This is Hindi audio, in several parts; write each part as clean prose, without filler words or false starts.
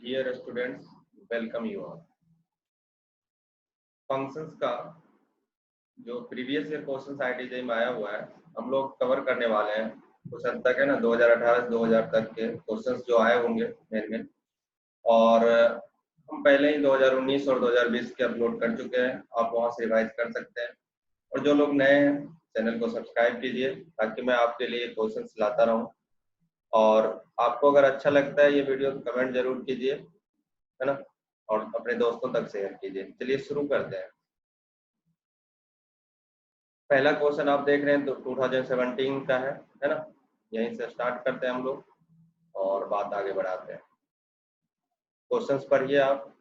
Dear students, welcome you all. Functions का जो प्रीवियस ईयर क्वेश्चन आईटीजे में आया हुआ है हम लोग कवर करने वाले हैं। कुछ हद तक है ना 2018 से 2000 तक के क्वेश्चंस जो आए होंगे मेन और हम पहले ही 2019 और 2020 के अपलोड कर चुके हैं। आप वहां से रिवाइज कर सकते हैं और जो लोग नए हैं चैनल को सब्सक्राइब कीजिए ताकि मैं आपके लिए क्वेश्चंस लाता रहूं। और आपको अगर अच्छा लगता है ये वीडियो तो कमेंट जरूर कीजिए, है ना, और अपने दोस्तों तक शेयर कीजिए। चलिए शुरू करते हैं। पहला क्वेश्चन आप देख रहे हैं तो 2017 का है ना। यहीं से स्टार्ट करते हैं हम लोग और बात आगे बढ़ाते हैं। क्वेश्चंस पढ़िए आप।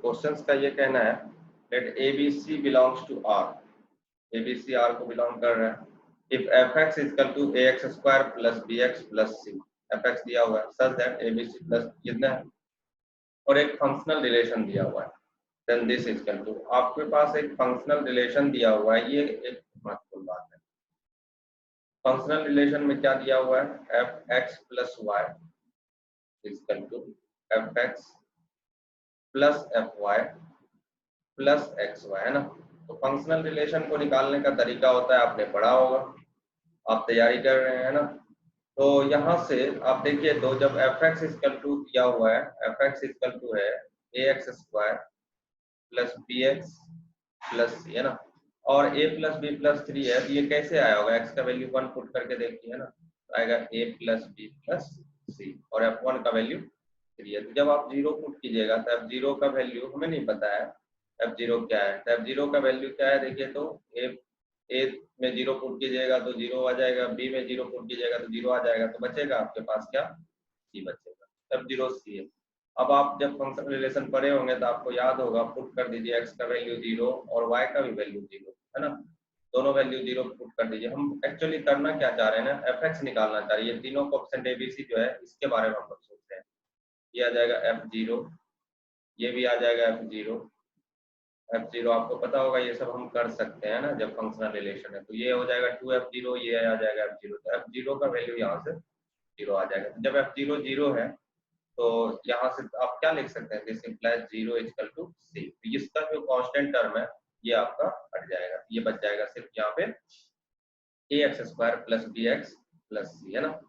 क्वेश्चंस का ये कहना है let ABC belongs to R। ABC R को बिलोंग कर रहा है। If fx is equal to ax² plus bx plus c, fx दिया हुआ है सच दैट ABC प्लस कितना है और एक फंक्शनल रिलेशन दिया हुआ है, then this is equal to. आपके पास एक फंक्शनल रिलेशन दिया हुआ है, ये एक महत्वपूर्ण बात है। फंक्शनल रिलेशन में क्या दिया हुआ है, fx plus y is equal to fx plus fy plus xy, है ना। तो फंक्शनल रिलेशन को निकालने का तरीका होता है, आपने पढ़ा होगा, आप तैयारी कर रहे हैं ना। तो यहाँ से आप देखिए तो जब fx इक्वल टू दिया हुआ है, fx इक्वल टू है ax² plus bx plus c, है ना, और a प्लस b प्लस 3 है तो ये कैसे आया होगा, x का वैल्यू 1 पुट करके देखिए, है ना, तो आएगा a plus b plus c और f1 का वैल्यू 3 है। तो जब आप 0 पुट कीजिएगा तो f0 का वैल्यू हमें नहीं पता है, f0 क्या है, तो f0 का वैल्यू क्या है देखिए तो a में 0 पुट कीजिएगा तो 0 आ जाएगा, b में 0 पुट कीजिएगा तो 0 आ जाएगा, तो बचेगा आपके पास क्या, c बचेगा, f0 c है। अब आप जब फंक्शन रिलेशन पढ़े होंगे तो आपको याद होगा, पुट कर दीजिए x का वैल्यू 0 और y का भी वैल्यू 0, है ना, दोनों वैल्यू 0 पुट कर दीजिए। हम एक्चुअली करना क्या चाह रहे हैं ना, fx निकालना चाह रहे हैं। ये तीनों कोएफिशिएंट ABC जो है इसके बारे में हम लोग सोच रहे हैं। ये आ जाएगा f0, ये भी आ जाएगा f0, f0 आपको पता होगा, ये सब हम कर सकते हैं ना जब फंक्शनल रिलेशन है। तो ये हो जाएगा 2f0, ये आ जाएगा f0, तो f0 का वैल्यू यहाँ से 0 आ जाएगा। तो जब f0 0 है तो यहाँ से आप क्या लिख सकते हैं, this implies 0 equal to c। तो इसका जो कांस्टेंट टर्म है ये आपका हट जाएगा, ये बच जाएगा सिर्फ यहाँ पे ax² plus bx plus c, है ना।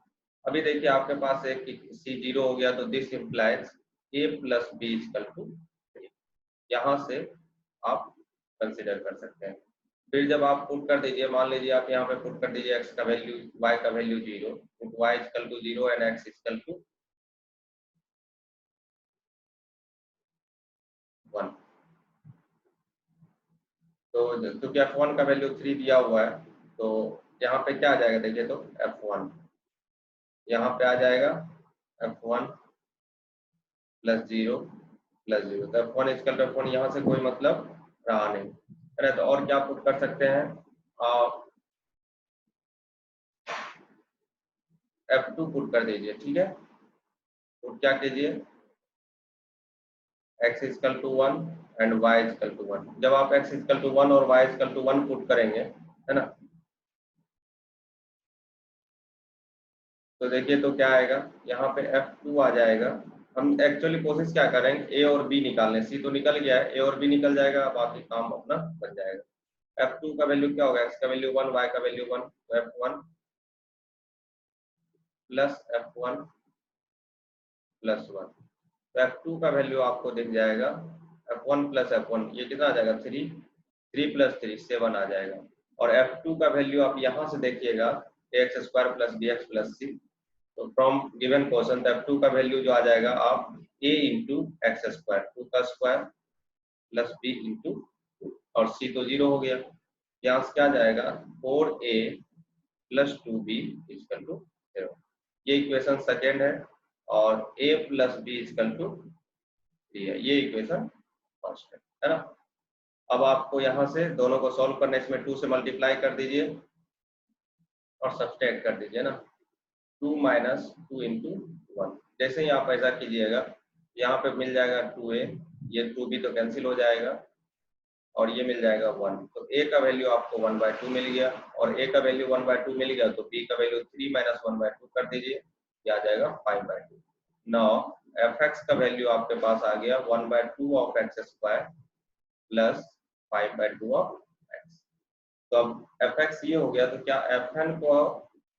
अभी देखिए आपके पास एक c 0 हो गया तो this implies a plus b equal to 3। यहाँ से आप कंसिडर कर सकते हैं। फिर जब आप पुट कर दीजिए, मान लीजिए आप यहाँ पे पुट कर दीजिए x का वैल्यू, y का value 0, y equal to 0 and x equal to 1। तो क्योंकि f1 का वैल्यू 3 दिया हुआ है तो यहाँ पे क्या आ जाएगा देखिए तो f1 यहाँ पे आ जाएगा f1 प्लस 0 प्लस 0, तो f1 इक्वल टू f1, यहाँ से कोई मतलब रहा नहीं, है ना। तो और क्या पुट कर सकते हैं आप, f2 पुट कर दीजिए, ठीक है। पुट क्या कीजिए, x equal to 1 and y equal to 1। जब आप x इक्वल टू 1 और y इक्वल टू 1 पुट करेंगे, है ना, तो देखिए तो क्या आएगा, यहाँ पे f2 आ जाएगा। हम एक्चुअली कोशिश क्या करेंगे, a और b निकालने, c तो निकल गया है, a और b निकल जाएगा, बाकी काम अपना बन जाएगा। f2 का वैल्यू क्या होगा, x का वैल्यू 1, y का वैल्यू 1, तो f1 प्लस f1 प्लस 1, तो f2 का वैल्यू आपको दिख जाएगा f1 प्लस f1, ये कितना आ जाएगा 3, 3 प्लस 3 7 आ जाएगा। और f2 का वैल्यू आप यहाँ से देखिएगा ax² plus bx plus c, तो फ्रॉम गिवन क्वेश्चन f2 का वैल्यू जो आ जाएगा आप a इंटू x², 2 का स्क्वायर प्लस b इंटू 2, और c तो 0 हो गया, यहाँ से क्या जाएगा 4a plus 2b equal to 0। ये इक्वेशन सेकेंड है और a plus b equal to 3 है, ये इक्वेशन फर्स्ट है ना। अब आपको यहाँ से दोनों को सॉल्व करने, इसमें 2 से मल्टीप्लाई कर दीजिए और सब्सट्रैक्ट कर दीजिए ना, 2 माइनस 2 इंटू 1। जैसे ही आप ऐसा कीजिएगा यहाँ पे मिल जाएगा 2a, ये 2b तो कैंसिल हो जाएगा और ये मिल जाएगा 1। तो a का वैल्यू आपको 1/2 मिल गया और a का वैल्यू 1/2 मिल गया तो b का वैल्यू 3 - 1/2 कर दीजिए, ये आ जाएगा 5/2। नाउ fx का वैल्यू आपके पास आ गया 1/2 of x square plus 5/2 of x। तो अब fx ये हो गया, तो क्या fn को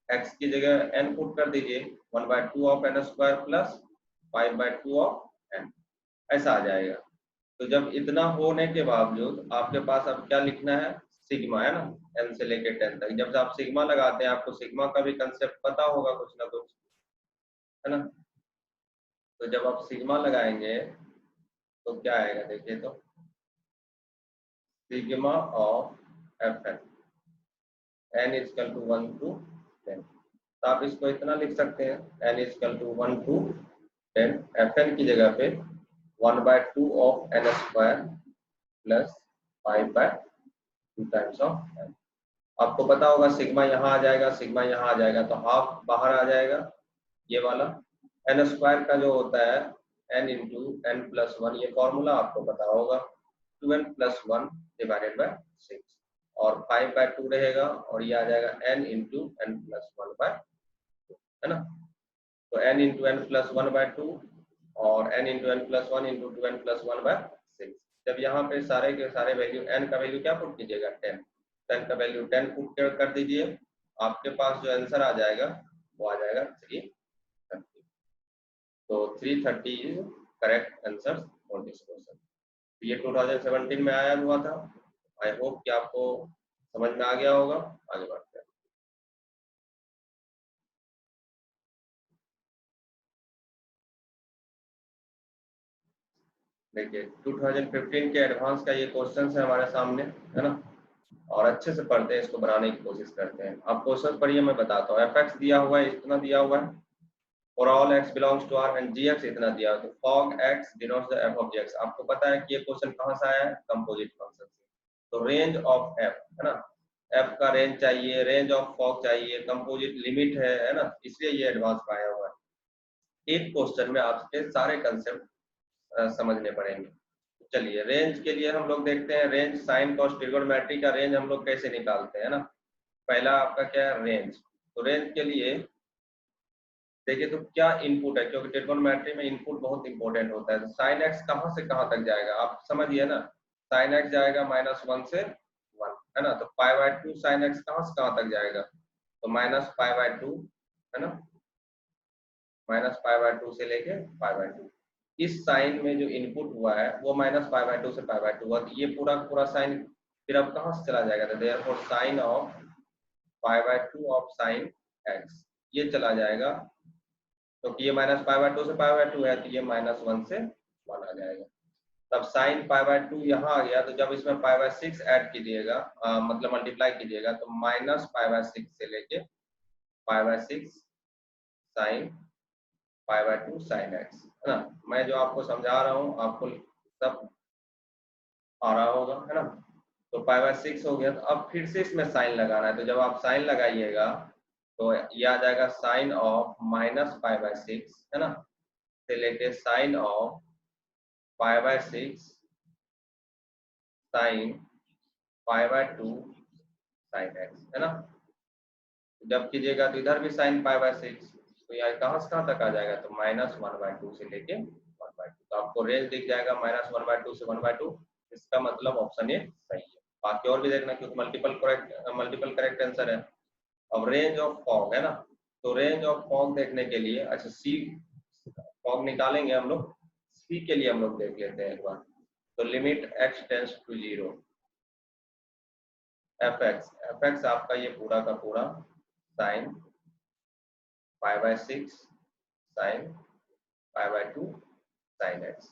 x की जगह n पुट कर दीजिए, 1/2 of n square plus 5/2 of n, ऐसा आ जाएगा। तो जब इतना होने के बावजूद आपके पास अब क्या लिखना है, सिग्मा, है ना, n से लेके 10 तक। जब आप सिग्मा लगाते हैं आपको सिग्मा का भी कंसेप्ट पता होगा कुछ ना कुछ, है ना। तो जब आप सिग्मा लगाएंगे तो क्या आएगा, देखिए तो sigma of f n equal to 1 to 10। तो आप इसको इतना लिख सकते हैं, n equal to 1 to 10, f n की जगह पे 1/2 of n square plus 5/2 times of n। आपको पता होगा सिग्मा यहाँ आ जाएगा, सिग्मा यहाँ आ जाएगा, तो हाफ बाहर आ जाएगा ये वाला। n स्क्वायर का जो होता है n इंटू n प्लस 1, ये फॉर्मूला आपको पता होगा, 2n प्लस 1 डिवाइडेड बाय 6 और 5/2 रहेगा और ये आ जाएगा n इंटू n प्लस 1/2, है ना। तो n इंटू n प्लस 1/2 और n into n plus 1 into 2n plus 1/6। जब यहाँ पे सारे के सारे वैल्यू, n का वैल्यू क्या पुट कीजिएगा, 10, 10 का वैल्यू 10 पुट कर दीजिए, आपके पास जो आंसर आ जाएगा वो आ जाएगा 330। तो 330 is correct answer for this question. ये 2017 में आया हुआ था। आई होप कि आपको समझ में आ गया होगा। आगे बढ़ते हैं। देखिए 2015 के एडवांस का ये क्वेश्चन है हमारे सामने, है ना, और अच्छे से पढ़ते हैं, इसको बनाने की कोशिश करते हैं। आप क्वेश्चन पढ़िए, मैं बताता हूँ। एफ दिया हुआ है, इतना दिया हुआ है, for all x belongs to r and gx इतना दिया है, तो fog x denotes the f of gx। आपको पता है कि ये क्वेश्चन कहाँ से आया है, कंपोजिट फंक्शन से। तो रेंज ऑफ f, है ना, f का रेंज चाहिए, रेंज ऑफ fog चाहिए, कंपोजिट लिमिट है ना, इसलिए ये एडवांस में आया हुआ है। एक क्वेश्चन में आपके सारे कंसेप्ट समझने पड़ेंगे। चलिए रेंज के लिए हम लोग देखते हैं, रेंज साइन कॉस ट्रिगोनोमेट्री का रेंज हम लोग कैसे निकालते हैं ना। पहला आपका क्या है, रेंज। तो रेंज के लिए देखिए तो क्या इनपुट है, क्योंकि ट्रिगोनोमेट्री में इनपुट बहुत इंपॉर्टेंट होता है। साइन एक्स कहाँ से कहाँ तक जाएगा आप समझिए ना, साइन एक्स जाएगा -1 से 1, है ना, तो π/2 साइन एक्स कहाँ से कहाँ तक जाएगा, तो -π/2, है ना, -π/2 से लेके π/2। इस साइन में जो इनपुट हुआ है वो -π/2 से π/2 हुआ, तो ये पूरा पूरा साइन फिर अब कहाँ से चला जाएगा, तो therefore sine of π/2 of sine X ये चला जाएगा, क्योंकि ये -π/2 से π/2 है, तो ये -1 से 1 आ जाएगा। तब साइन π/2 यहाँ आ गया, तो जब इसमें π/6 ऐड कीजिएगा, मतलब मल्टीप्लाई कीजिएगा, तो -π/6 से लेके π/6 साइन π/2 साइन एक्स, है ना। मैं जो आपको समझा रहा हूँ आपको सब आ रहा होगा, है ना। तो π/6 हो गया, तो अब फिर से इसमें साइन लगाना है, तो जब आप साइन लगाइएगा तो ये आ जाएगा साइन ऑफ -π/6, है ना, से लेके sine of π/6 sine π/2 sine X, है ना। जब कीजिएगा तो इधर भी साइन π/6, तो यहाँ कहाँ से कहाँ तक आ जाएगा, तो -1/2 से लेके 1/2। तो आपको रेंज दिख जाएगा -1/2 से 1/2। इसका मतलब ऑप्शन ए सही है। बाकी और भी देखना, क्योंकि मल्टीपल करेक्ट आंसर है। अब रेंज ऑफ फॉग, है ना, तो रेंज ऑफ फॉग देखने के लिए, अच्छा सी फॉग निकालेंगे हम लोग, सी के लिए हम लोग देख लेते हैं एक बार। तो limit x tends to 0, F X आपका ये पूरा का पूरा sine π/6 sine π/2 sine X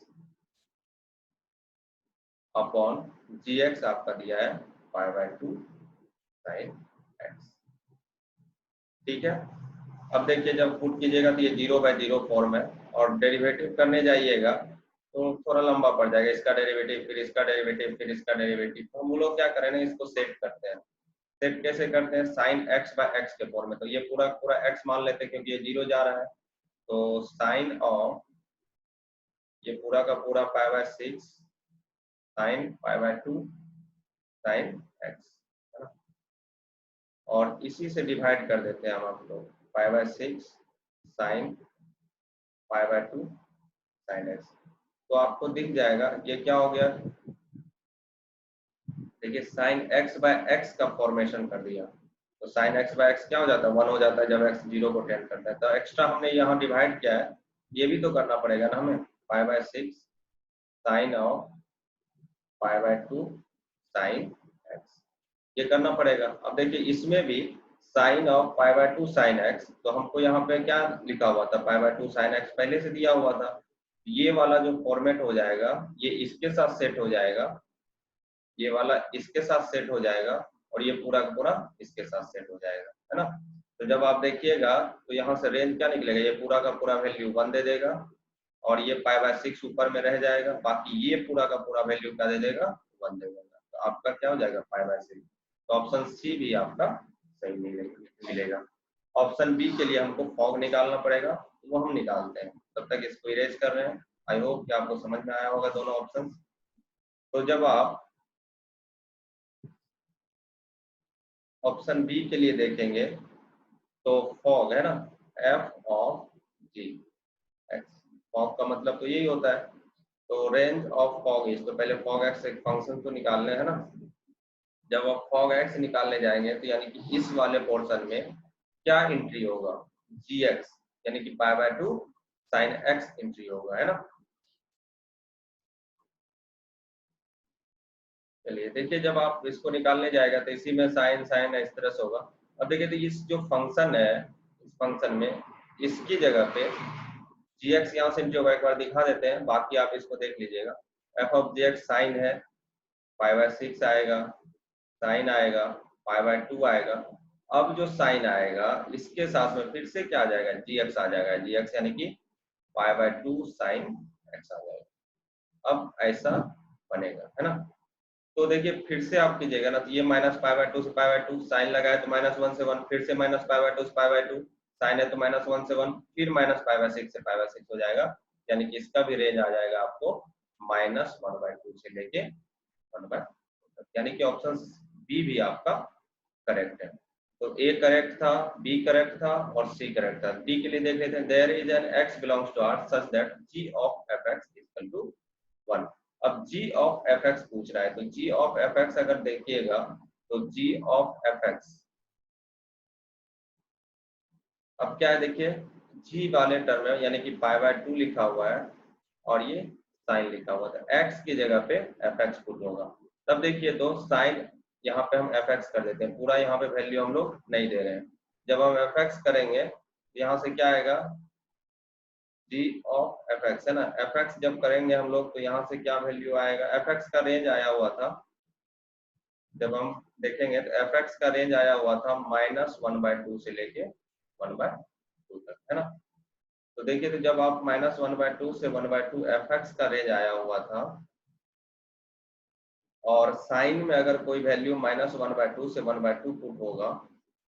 upon gx आपका दिया है π/2 साइन एक्स। ठीक है, अब देखिए जब पुट कीजिएगा तो ये 0/0 फॉर्म है, और डेरिवेटिव करने जाइएगा तो थोड़ा लंबा पड़ जाएगा, इसका डेरिवेटिव फिर इसका डेरिवेटिव फिर इसका डेरिवेटिव। तो हम लोग क्या करें ना, इसको सेट करते हैं। सेट कैसे करते हैं, साइन x/x के फॉर्म में। तो ये पूरा पूरा x मान लेते हैं क्योंकि ये 0 जा रहा है, तो साइन ऑफ ये पूरा का पूरा π/6 साइन π/2 साइन एक्स, है ना, और इसी से डिवाइड कर देते हैं हम लोग 5/6 साइन 5/2 साइन एक्स। तो आपको दिख जाएगा ये क्या हो गया, देखिए साइन एक्स बाय एक्स का फॉर्मेशन कर दिया। तो साइन एक्स बाय एक्स क्या हो जाता है, 1 हो जाता है जब एक्स 0 को टेंड करता है। तो एक्स्ट्रा हमने यहाँ डिवाइड किया है, ये भी तो करना पड़ेगा ना हमें, 5/6 साइन ऑफ 5/2 साइन एक्स, ये करना पड़ेगा। अब देखिए इसमें भी साइन ऑफ 5/2 साइन एक्स, तो हमको यहाँ पे क्या लिखा हुआ था, 5/2 साइन एक्स पहले से दिया हुआ था। ये वाला जो फॉर्मेट हो जाएगा ये इसके साथ सेट हो जाएगा, ये वाला इसके साथ सेट हो जाएगा, और ये पूरा का पूरा इसके साथ सेट हो जाएगा, है ना। तो जब आप देखिएगा तो यहाँ से रेंज क्या निकलेगा, ये पूरा का पूरा वैल्यू 1 दे देगा, और ये 5/6 ऊपर में रह जाएगा, बाकी ये पूरा का पूरा वैल्यू क्या दे देगा, 1 दे देगा। तो आपका क्या हो जाएगा 5/6। तो ऑप्शन सी भी आपका सही मिलेगा। ऑप्शन बी के लिए हमको फॉग निकालना पड़ेगा, तो वो हम निकालते हैं, तब तक इसको इरेज कर रहे हैं। आई होप कि आपको समझ में आया होगा दोनों ऑप्शन। तो जब आप ऑप्शन बी के लिए देखेंगे तो फॉग है ना, f of ji x, fog का मतलब तो यही होता है। तो रेंज ऑफ फॉग इज, तो पहले फॉग एक्स एक फंक्शन तो निकालने है ना। जब आप फॉग एक्स निकालने जाएंगे तो यानी कि इस वाले पोर्शन में क्या एंट्री होगा, जी एक्स, यानी कि 5/2 साइन एक्स एंट्री होगा, है ना। चलिए देखिए जब आप इसको निकालने जाएगा तो इसी में साइन साइन इस तरह से होगा। अब देखिए तो इस जो फंक्शन है, इस फंक्शन में इसकी जगह पे जी एक्स यहाँ से एंट्री होगा, एक बार दिखा देते हैं, बाकी आप इसको देख लीजिएगा। F of ji x sine है, 5/6 आएगा, साइन आएगा, 5/2 आएगा। अब जो साइन आएगा इसके साथ में फिर से क्या आ जाएगा, जी एक्स आ जाएगा, जी एक्स यानी कि 5/2 साइन एक्स आ जाएगा। अब ऐसा बनेगा, है ना। तो देखिए फिर से आप कीजिएगा ना, तो ये -5/2 से 5/2 साइन लगाए तो -1 से 1, फिर से -5/2 से 5/2 साइन है तो -1 से 1, फिर -5/6 से 5/6 हो जाएगा, यानी कि इसका भी रेंज आ जाएगा आपको -1/2 से लेके 1/2, यानी कि ऑप्शन बी भी आपका करेक्ट है। तो ए करेक्ट था, बी करेक्ट था और सी करेक्ट था। डी के लिए देख लेते हैं, there is an x belongs to r such that g of f x equal to 1। अब g ऑफ एफ एक्स पूछ रहा है, तो g ऑफ एफ एक्स अगर देखिएगा तो g ऑफ एफ एक्स अब क्या है, देखिए g वाले टर्म में यानी कि 5/2 लिखा हुआ है और ये साइन लिखा हुआ था, x की जगह पे एफ एक्स पुट होगा। तब देखिए तो साइन यहाँ पे हम एफ एक्स कर देते हैं, पूरा यहाँ पे वैल्यू हम लोग नहीं दे रहे हैं। जब हम एफ एक्स करेंगे तो यहाँ से क्या आएगा, g ऑफ एफ एक्स, है ना। एफ एक्स जब करेंगे हम लोग तो यहाँ से क्या वैल्यू आएगा, एफ एक्स का रेंज आया हुआ था, जब हम देखेंगे तो एफ एक्स का रेंज आया हुआ था -1/2 से लेके 1/2 तक, है ना। तो देखिए तो जब आप -1/2 से 1/2 एफ एक्स का रेंज आया हुआ था, और साइन में अगर कोई वैल्यू -1/2 से 1/2 पुट होगा,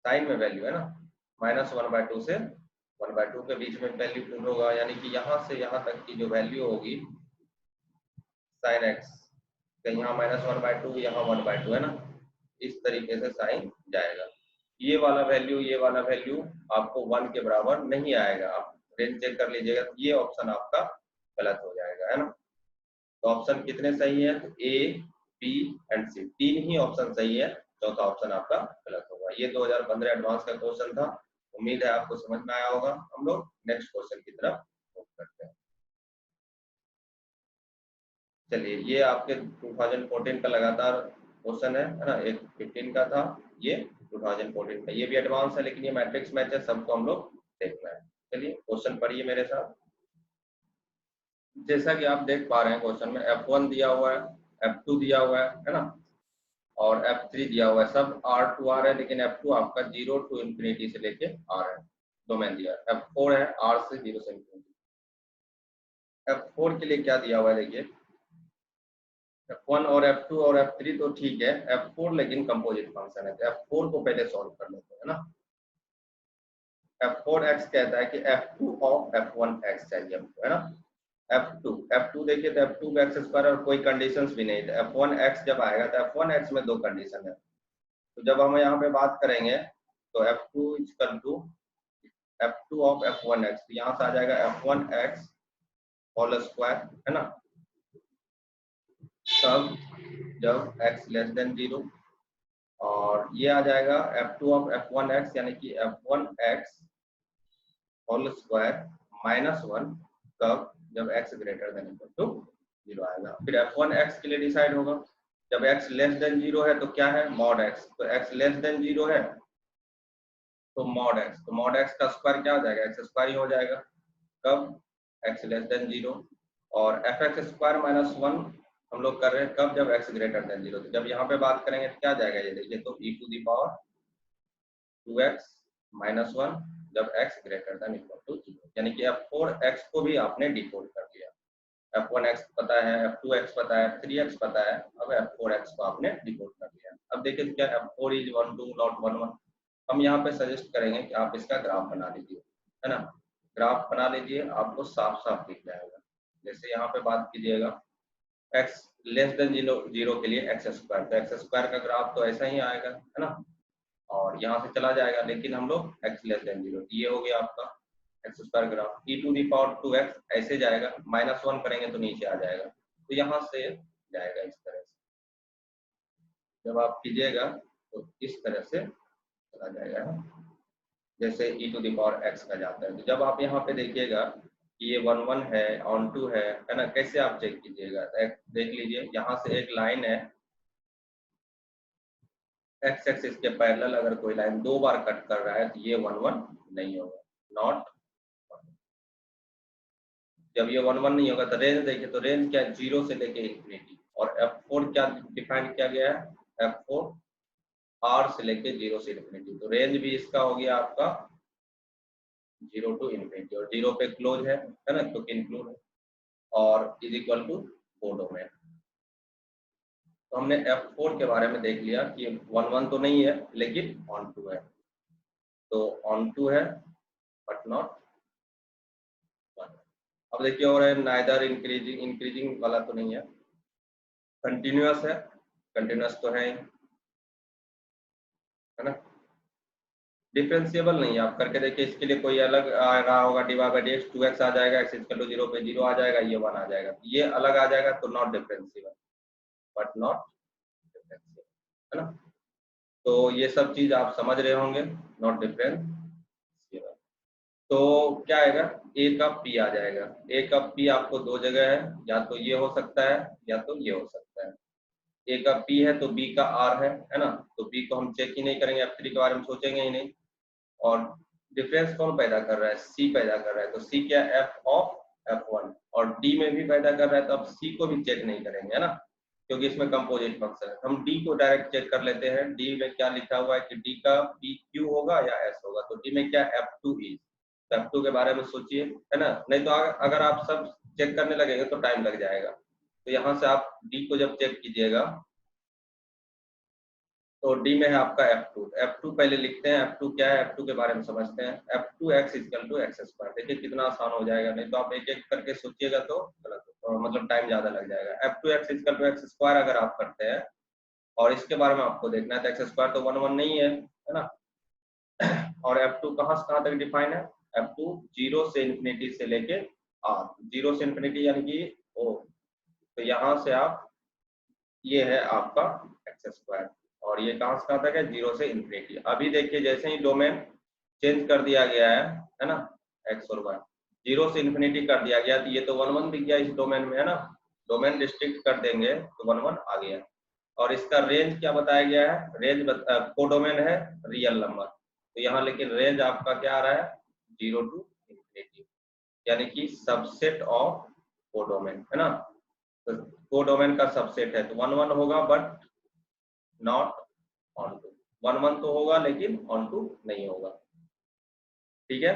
साइन में वैल्यू है ना, -1/2 से 1/2 के बीच में वैल्यू पुट होगा, यानी कि यहाँ से यहाँ तक की जो वैल्यू होगी साइन एक्स, कहीं यहाँ -1/2 यहाँ 1/2, है ना, इस तरीके से साइन जाएगा। ये वाला वैल्यू आपको 1 के बराबर नहीं आएगा, आप रेंज चेक कर लीजिएगा, तो ये ऑप्शन आपका गलत हो जाएगा, है ना। तो ऑप्शन कितने सही है, तो ए बी एंड सी, 3 ही ऑप्शन सही है, चौथा ऑप्शन आपका गलत होगा। ये 2015 एडवांस का क्वेश्चन था, उम्मीद है आपको समझ में आया होगा। हम लोग नेक्स्ट क्वेश्चन की तरफ मूव करते हैं। चलिए ये आपके 2014 का लगातार क्वेश्चन है ना, एक 15 का था, ये 2014 का, ये भी एडवांस है लेकिन ये मैट्रिक्स मैच है, सबको हम लोग देखना है। चलिए क्वेश्चन पढ़िए मेरे साथ। जैसा कि आप देख पा रहे हैं क्वेश्चन में F1 दिया हुआ है, F2 दिया हुआ है ना, और F3 दिया हुआ है, सब R2 R है, लेकिन F2 आपका 0 to इंफिनिटी से लेके R है, डोमेन दिया है। F4 है R से 0 से इंफिनिटी। F4 के लिए क्या दिया हुआ है, देखिए F1 और F2 और F3 तो ठीक है, F4 लेकिन कंपोजिट फंक्शन है, तो F4 को पहले सॉल्व कर लेते हैं ना। F4 x कहता है कि F2 ऑफ F1 x चाहिए हमको, है ना। F2 देखिए तो F2 का एक्स स्क्वायर और कोई कंडीशंस भी नहीं है। F1x जब आएगा तो F1x में दो कंडीशन है। तो जब हम यहाँ पे बात करेंगे तो F2 equal to F2 of F1x, तो यहाँ से आ जाएगा F1x होल स्क्वायर, है ना, तब जब x लेस देन 0, और ये आ जाएगा F2 ऑफ F1x यानी कि F1x होल स्क्वायर -1, कब, जब x greater than equal to 0 आएगा। फिर F1x के लिए डिसाइड होगा, जब x लेस देन 0 है तो क्या है, मॉड x, तो x लेस देन 0 है तो मॉड x, तो मॉड x का स्क्वायर क्या हो जाएगा, एक्स स्क्वायर ही हो जाएगा, कब, x लेस देन 0। और fx स्क्वायर -1 हम लोग कर रहे हैं कब, जब x ग्रेटर देन 0। तो जब यहाँ पे बात करेंगे तो क्या आ जाएगा, ये देखिए तो e to the power 2x -1 जब x greater than equal to 0, यानी कि F4x को भी आपने डिकोड कर दिया। F1x पता है, F2x पता है, 3x पता है, अब F4x को आपने डिकोड कर दिया। अब देखिए क्या F4 इज 1 2 नॉट 1 1। हम यहाँ पे सजेस्ट करेंगे कि आप इसका ग्राफ बना लीजिए, है ना, ग्राफ बना लीजिए, आपको साफ साफ दिख जाएगा। जैसे यहाँ पे बात कीजिएगा x लेस देन 0 के लिए x स्क्वायर, तो x स्क्वायर का ग्राफ तो ऐसा ही आएगा, है ना, और यहाँ से चला जाएगा, लेकिन हम लोग x लेस देन 0, ये हो गया आपका x square graph. e to the power 2x ऐसे जाएगा, -1 करेंगे तो नीचे आ जाएगा, तो यहाँ से जाएगा इस तरह से, जब आप कीजिएगा तो इस तरह से चला जाएगा, जैसे e to the power x का जाता है। तो जब आप यहाँ पे देखिएगा कि ये 1 1 है, ऑन 2 है ना, कैसे आप चेक कीजिएगा, देख लीजिए यहाँ से एक लाइन है x एक्सिस के पैरेलल, अगर कोई लाइन दो बार कट कर रहा है तो ये 1 1 नहीं होगा, नॉट। जब ये 1 1 नहीं होगा तो रेंज देखिए, तो रेंज क्या है, 0 से लेके इंफिनिटी, और F4 क्या डिफाइन किया गया है, F4 R से लेके 0 से इंफिनिटी, तो रेंज भी इसका हो गया आपका 0 टू इंफिनिटी, और 0 पे क्लोज है ना, तो इंक्लूड है, और इज इक्वल टू कोडोमेन। तो हमने F4 के बारे में देख लिया कि 1 1 तो नहीं है लेकिन ऑन 2 है, तो ऑन 2 है बट नॉट 1। अब देखिए और है नाइदर इंक्रीजिंग, इंक्रीजिंग वाला तो नहीं है, कंटिन्यूअस है, कंटिन्यूअस तो है ना, डिफरेंशिएबल नहीं है, आप करके देखिए, इसके लिए कोई अलग आ रहा होगा, डिवाइड बाय dx 2x आ जाएगा, x इक्वल टू 0 पे 0 आ जाएगा, ये 1 आ जाएगा, ये अलग आ जाएगा, तो not differentiable, but not differentiable, है ना। तो ये सब चीज आप समझ रहे होंगे, नॉट डिफरेंशिएबल। तो क्या आएगा, a का p आ जाएगा, a का p आपको दो जगह है, या तो ये हो सकता है या तो ये हो सकता है। a का p है तो b का r है ना, तो b को हम चेक ही नहीं करेंगे, F3 के बारे में सोचेंगे ही नहीं। और डिफरेंस कौन पैदा कर रहा है, C पैदा कर रहा है, तो C क्या है, F ऑफ F1, और D में भी पैदा कर रहा है, तो अब C को भी चेक नहीं करेंगे, है ना, क्योंकि इसमें कंपोजिट फंक्शन है। हम D को डायरेक्ट चेक कर लेते हैं, D में क्या लिखा हुआ है कि D का PQ होगा या S होगा, तो D में क्या F2 इज, तो F2 के बारे में सोचिए, है ना, नहीं तो अगर आप सब चेक करने लगेंगे तो टाइम लग जाएगा। तो यहाँ से आप D को जब चेक कीजिएगा तो डी में है आपका F2, F2 पहले लिखते हैं, F2 क्या है, F2 के बारे में समझते हैं, F2x equal to X square. देखिए कितना आसान हो जाएगा, नहीं तो आप एक एक करके सोचिएगा तो गलत, तो मतलब टाइम ज्यादा लग जाएगा। F2x equal to X square अगर आप करते हैं, और इसके बारे में आपको देखना है, तो एक्स स्क्वायर तो 1 1 नहीं है ना, और F2 कहाँ से कहाँ तक डिफाइन है, F2 0 से इंफिनिटी से लेके r, 0 से इंफिनिटी यानी कि ओ, तो यहाँ से आप, ये है आपका एक्स स्क्वायर, और ये कहाँ से कहाँ तक है, 0 से इंफिनिटी। अभी देखिए जैसे ही डोमेन चेंज कर दिया गया है ना, एक्स और वाई 0 से इंफिनिटी कर दिया गया, तो ये तो 1 1 दिख गया इस डोमेन में, है ना, डोमेन रिस्ट्रिक्ट कर देंगे तो 1 1 आ गया। और इसका रेंज क्या बताया गया है, रेंज कोडोमेन है रियल नंबर, तो यहाँ लेकिन रेंज आपका क्या आ रहा है, 0 टू इंफिनिटी, यानी कि सबसेट ऑफ कोडोमेन, है ना, तो कोडोमेन का सबसेट है, तो 1 1 होगा बट नॉट ऑन टू, 1 1 तो होगा लेकिन ऑन टू नहीं होगा, ठीक है।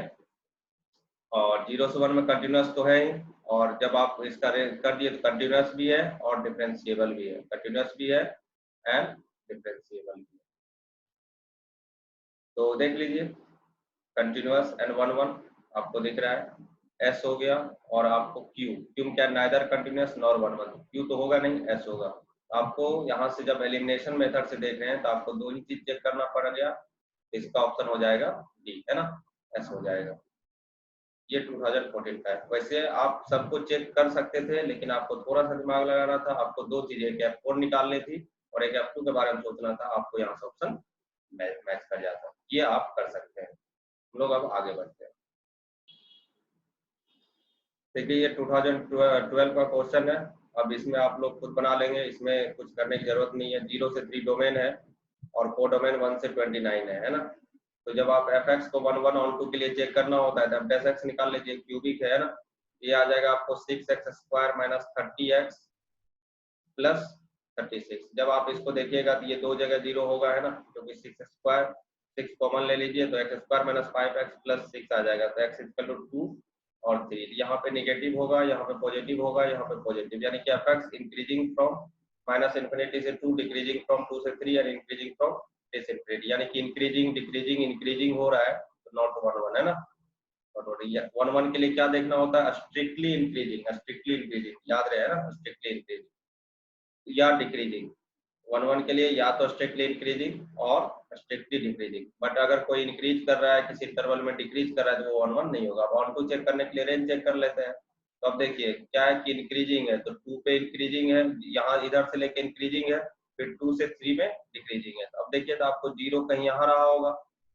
और 0 से 1 में कंटिन्यूअस तो है ही, और जब आप इसका रेंज कर दिए तो कंटिन्यूअस भी है और डिफरेंशिएबल भी है, कंटिन्यूअस भी है एंड डिफरेंशिएबल भी है। तो देख लीजिए कंटिन्यूअस एंड 1 1 आपको दिख रहा है, एस हो गया, और आपको क्यू, क्यू क्या neither continuous nor one one, Q तो होगा नहीं, एस होगा। आपको यहाँ से जब एलिमिनेशन मेथड से देख रहे हैं तो आपको दो ही चीज चेक करना पड़ेगा, इसका ऑप्शन हो जाएगा डी, है ना, एस हो जाएगा। ये 2014 का है। वैसे आप सबको चेक कर सकते थे, लेकिन आपको थोड़ा सा दिमाग लगाना था, आपको दो चीजें, एक F4 निकालनी थी और एक F2 के बारे में सोचना था, आपको यहाँ से ऑप्शन मैच कर जाता। ये आप कर सकते हैं। हम लोग अब आगे बढ़ते हैं। देखिए ये 2012 का क्वेश्चन है। अब इसमें आप लोग खुद बना लेंगे, इसमें कुछ करने की जरूरत नहीं है। 0 से 3 डोमेन है और कोडोमेन 1 से 29 है ना। तो जब आप fx को 1 1 ऑन 2 के लिए चेक करना होता है तब डेस x निकाल लीजिए, क्यूबिक है ना। ये आ जाएगा आपको 6x square minus 30x plus 36। जब आप इसको देखिएगा तो ये दो जगह 0 होगा, है ना, क्योंकि 6 स्क्वायर, 6 कॉमन ले लीजिए तो x square minus 5x plus 6 आ जाएगा। तो x इक्वल टू 2 और 3, यहाँ पे नेगेटिव होगा, यहाँ पे पॉजिटिव होगा, यहाँ पे पॉजिटिव, यानी कि fx increasing from minus infinity से 2, डिक्रीजिंग फ्रॉम 2 से 3 और इंक्रीजिंग फ्रॉम 3 से इन्फिनिटी, यानी कि इंक्रीजिंग डिक्रीजिंग इंक्रीजिंग हो रहा है, तो नॉट 1 1, है ना। और 1 1 के लिए क्या देखना होता है, स्ट्रिक्टली इंक्रीजिंग, स्ट्रिक्टली इंक्रीजिंग, याद रहे, है ना, स्ट्रिक्टली इंक्रीजिंग या डिक्रीजिंग। 1 1 के लिए या तो स्ट्रिक्टली इंक्रीजिंग और स्ट्रिक्टली डिक्रीजिंग, बट अगर कोई इंक्रीज कर रहा है किसी इंटरवल में डिक्रीज कर रहा है तो वो 1 1 नहीं होगा। अब ऑन टू चेक करने के लिए रेंज चेक कर लेते हैं। तो अब देखिए क्या है कि इंक्रीजिंग है तो 2 पे इंक्रीजिंग है, यहाँ इधर से लेके इंक्रीजिंग है, फिर 2 से 3 में डिक्रीजिंग है। तो अब देखिए तो आपको 0 कहीं यहाँ रहा होगा,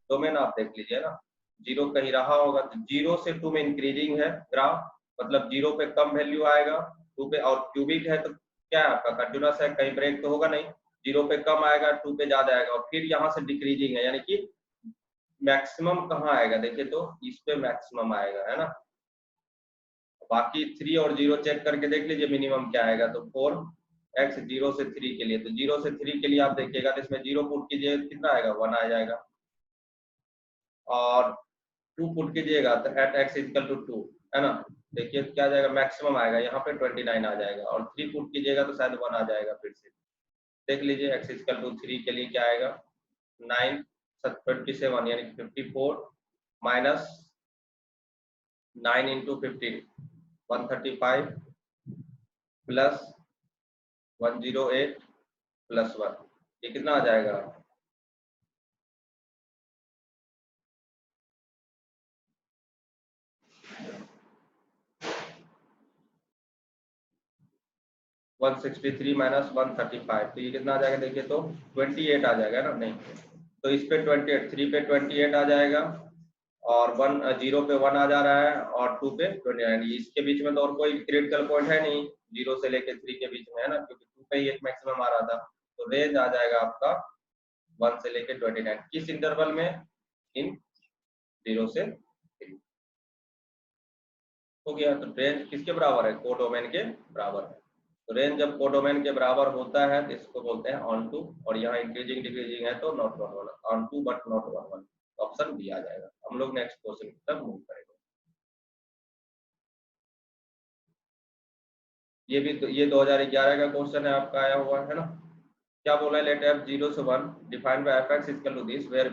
डोमेन आप देख लीजिए ना, 0 कहीं रहा होगा, तो 0 से 2 में इंक्रीजिंग है ग्राफ, मतलब 0 पे कम वैल्यू आएगा, 2 पे, और क्यूबिक है तो क्या है आपका कंटिन्यूस है, कहीं ब्रेक तो होगा नहीं, 0 पे कम आएगा, 2 पे ज्यादा आएगा, और फिर यहाँ से डिक्रीजिंग है, यानी कि मैक्सिमम कहाँ आएगा, देखिए तो इस पे मैक्सिमम आएगा, है ना। बाकी 3 और 0 चेक करके देख लीजिए मिनिमम क्या आएगा। तो 4x 0 से 3 के लिए, तो 0 से 3 के लिए आप देखिएगा तो इसमें 0 पुट कीजिए कितना आएगा, 1 आ जाएगा, और 2 पुट कीजिएगा तो एट x इक्वल टू 2, है ना। देखिए क्या जाएगा, मैक्सिमम आएगा, यहाँ पे 29 आ जाएगा, और 3 पुट कीजिएगा तो शायद 1 आ जाएगा। फिर से देख लीजिए x इक्वल टू 3 के लिए क्या आएगा, 9 27 यानी 54 माइनस 9 इंटू 50 135 प्लस 108 प्लस 1, ये कितना आ जाएगा, 163 माइनस 135, तो ये कितना आ जाएगा, देखिए तो 28 आ जाएगा ना, नहीं तो इस पे 28, 3 पे 28 आ जाएगा, और 0 पे 1 आ जा रहा है, और 2 पे 29, इसके बीच में तो और कोई क्रिटिकल पॉइंट है नहीं 0 से लेके 3 के बीच में, है ना, क्योंकि 2 पे ही एक मैक्सिमम आ रहा था। तो रेंज आ जाएगा आपका 1 से लेके 29, किस इंटरवल में, इन 0 से 3 हो गया। तो रेंज किसके बराबर है, कोडोमेन के बराबर है। तो रेंज जब कोडोमेन के बराबर होता है तो इसको बोलते हैं ऑन टू, और यहाँ इंक्रीजिंग डिक्रीजिंग है तो not 1 1, onto but not 1 1, option B आ जाएगा। हम लोग नेक्स्ट क्वेश्चन की तरफ मूव करेंगे। ये भी तो, ये 2011 का क्वेश्चन है आपका आया हुआ है ना। क्या बोला है, लेट f 0 से 1 defined by fx equal to this where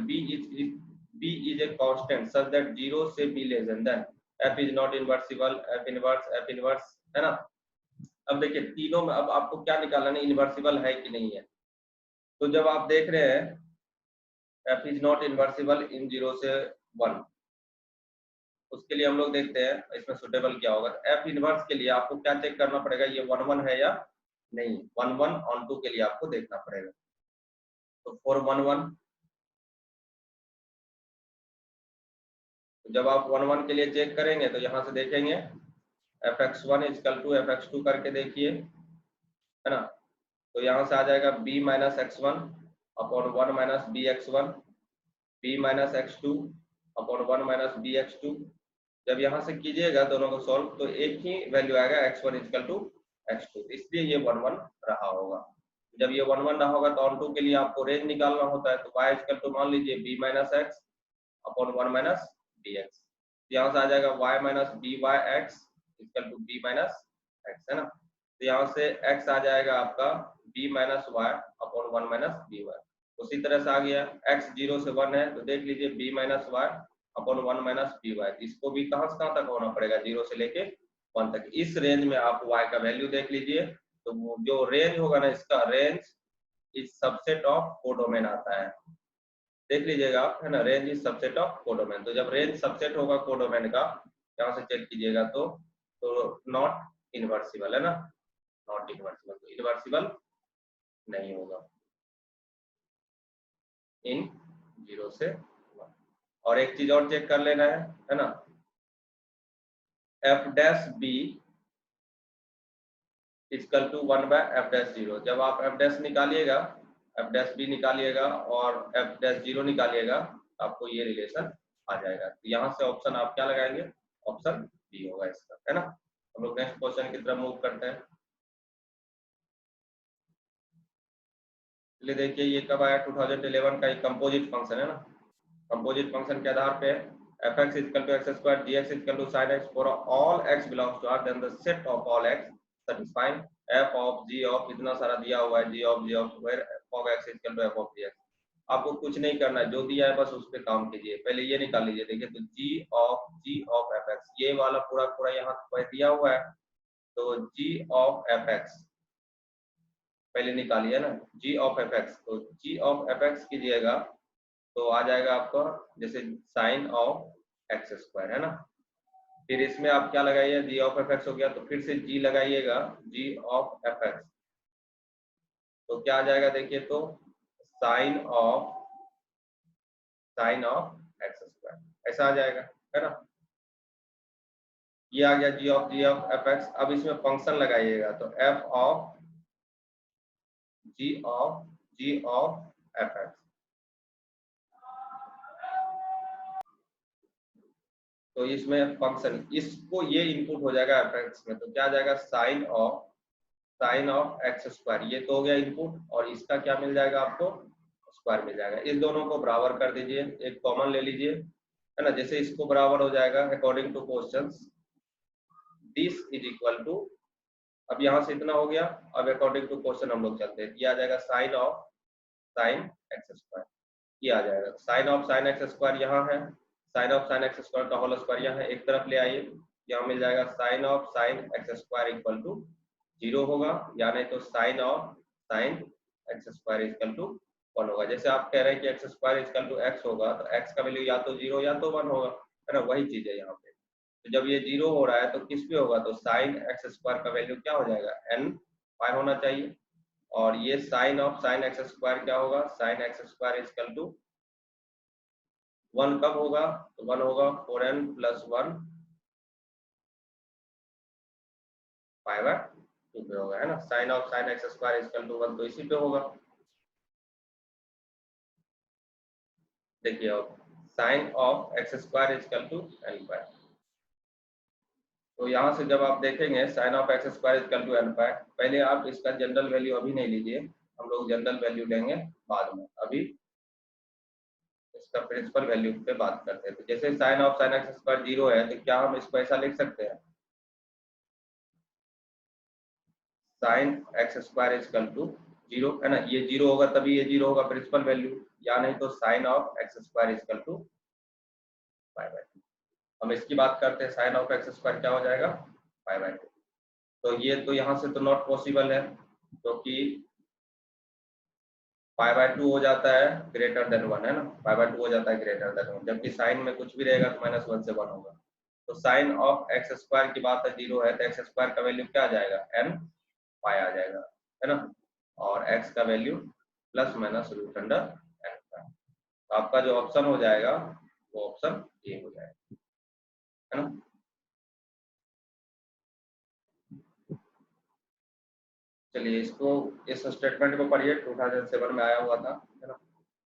b is a constant such that 0 से b less than f is not inversible, f inverse, है ना। अब देखिए तीनों में अब आपको क्या निकालना है, इन्वर्सिबल है कि नहीं है। तो जब आप देख रहे हैं f इज नॉट इन्वर्सिबल इन 0 से 1, उसके लिए हम लोग देखते हैं इसमें सुटेबल क्या होगा। f इनवर्स के लिए आपको क्या चेक करना पड़ेगा, ये 1 1 है या नहीं, 1 1 ऑन 2 के लिए आपको देखना पड़ेगा। तो 4 1 1, जब आप 1 1 के लिए चेक करेंगे तो यहाँ से देखेंगे fx1 इक्वल टू fx2 करके देखिए, है ना। तो यहाँ से आ जाएगा b minus x1 upon 1 minus b x1, b minus x2 upon 1 minus b x2। जब यहाँ से कीजिएगा दोनों को सॉल्व तो एक ही वैल्यू आएगा x1 इक्वल टू x2, इसलिए ये 1 1 रहा होगा। जब ये 1 1 रहा होगा तो ऑन टू के लिए आपको रेंज निकालना होता है। तो y इक्वल टू मान लीजिए b minus x upon 1 minus b x, यहाँ से आ जाएगा y minus b y x equal to b minus x, है ना। तो यहाँ से x आ जाएगा आपका b minus y upon 1 minus b y. उसी तरह से आ गया x 0 से 1 है तो देख लीजिए b minus y upon 1 minus b y. इसको भी कहां से कहां तक होना पड़ेगा, 0 से लेके 1 तक। इस रेंज में आप y का वैल्यू देख लीजिए, तो जो रेंज होगा ना, इसका range is subset of codomain आता है, देख लीजिएगा आप, है ना, range is subset of codomain. तो जब रेंज सबसेट होगा कोडोमेन का, यहाँ से चेक कीजिएगा, तो नॉट इनवर्सिबल है ना, नॉट इनवर्सिबल, तो इनवर्सिबल नहीं होगा इन 0 से 1। और एक चीज और चेक कर लेना है ना, F dash B equal to 1 by F dash 0। जब आप एफ डैश निकालिएगा, एफ डैश बी निकालिएगा और एफ डैश 0 निकालिएगा, आपको ये रिलेशन आ जाएगा। तो यहाँ से ऑप्शन आप क्या लगाएंगे, ऑप्शन बी होगा इसका, है ना। हम लोग नेक्स्ट क्वेश्चन की तरफ मूव करते हैं। चलिए देखिए, ये कब आया, 2011 का एक कंपोजिट फंक्शन है ना। कंपोजिट फंक्शन के आधार पे F x equal to X square G x equal to sine X for all X belongs to R, then the set of all X satisfying F of ji of, इतना सारा दिया हुआ है, G of where F of X equal to F of ji X. आपको कुछ नहीं करना है, जो दिया है बस उस पर काम कीजिए। पहले ये निकाल लीजिए, देखिए, तो जी ऑफ एफ एक्स, ये वाला पूरा पूरा यहाँ पर दिया हुआ है, तो जी ऑफ एफ एक्स पहले निकालिए ना, जी ऑफ एफ एक्स। तो जी ऑफ एफ एक्स कीजिएगा तो आ जाएगा आपका जैसे साइन ऑफ एक्स स्क्वायर, है ना। फिर इसमें आप क्या लगाइए, जी ऑफ एफ एक्स हो गया, तो फिर से जी लगाइएगा, जी ऑफ एफ एक्स, तो क्या आ जाएगा देखिए, तो साइन ऑफ एक्स स्क्वायर, ऐसा आ जाएगा, है ना। ये आ गया जी ऑफ एफ एक्स। अब इसमें फंक्शन लगाइएगा, तो f of ji of f x, तो इसमें फंक्शन, इसको ये इनपुट हो जाएगा एफ एक्स में, तो क्या आ जाएगा, साइन ऑफ एक्स स्क्वायर, ये तो हो गया इनपुट, और इसका क्या मिल जाएगा आपको, स्क्वायर मिल जाएगा। इस दोनों को बराबर कर दीजिए, एक कॉमन ले लीजिए, है ना। जैसे इसको बराबर हो जाएगा according to questions, this is equal to, अब यहाँ से इतना हो गया, अब अकॉर्डिंग टू क्वेश्चन हम लोग चलते हैं, ये आ जाएगा साइन एक्स स्क्वायर, ये आ जाएगा साइन एक्स स्क्वायर, यहाँ है sine of sine x square का होल स्क्वायर, यहाँ एक तरफ ले आइए, यहाँ मिल जाएगा sine x square equal to 0 होगा, या नहीं तो sine x square equal to 1 होगा। जैसे आप कह रहे हैं कि x square equal to x होगा, तो एक्स का वैल्यू या तो 0 या तो 1 होगा, है ना, वही चीज है यहाँ पे। तो जब ये 0 हो रहा है तो किस पे होगा, तो साइन एक्स स्क्वायर का वैल्यू क्या हो जाएगा, n पाई होना चाहिए, और ये sine of sine x square क्या होगा, sine x square equal to 1 कब होगा, तो 1 होगा 4n प्लस 1 पाई बाय 2 पे होगा, है ना। Sine of sine x square equal to 1 तो इसी पे होगा। देखिए अब sine of x square equal to n pi, तो यहाँ से जब आप देखेंगे sine of x square equal to n pi, पहले आप इसका जनरल वैल्यू अभी नहीं लीजिए, हम लोग जनरल वैल्यू लेंगे बाद में, अभी इसका प्रिंसिपल वैल्यू पे बात करते हैं। तो जैसे sine of sine x square 0 है, तो क्या हम इसको ऐसा लिख सकते हैं, sine x square equal to 0, है ना, ये 0 होगा तभी ये 0 होगा प्रिंसिपल वैल्यू, या नहीं तो sine of x square equal to pi by 2। हम इसकी बात करते हैं, साइन ऑफ एक्स स्क्वायर क्या हो जाएगा, पाई बाय 2। तो ये तो यहाँ से तो नॉट पॉसिबल है, क्योंकि पाई बाय 2 हो जाता है ग्रेटर देन 1, है ना, पाई बाय 2 हो जाता है ग्रेटर देन 1, जबकि साइन में कुछ भी रहेगा तो -1 से 1 होगा। तो साइन ऑफ एक्स स्क्वायर की बात है 0 है, तो एक्स स्क्वायर का वैल्यू क्या आ जाएगा, n पाई आ जाएगा, है ना, और x का value plus minus root under n का। तो आपका जो ऑप्शन हो जाएगा वो ऑप्शन ए हो जाएगा, है ना। चलिए इसको, इस स्टेटमेंट को पढ़िए, 2007 में आया हुआ था, है ना।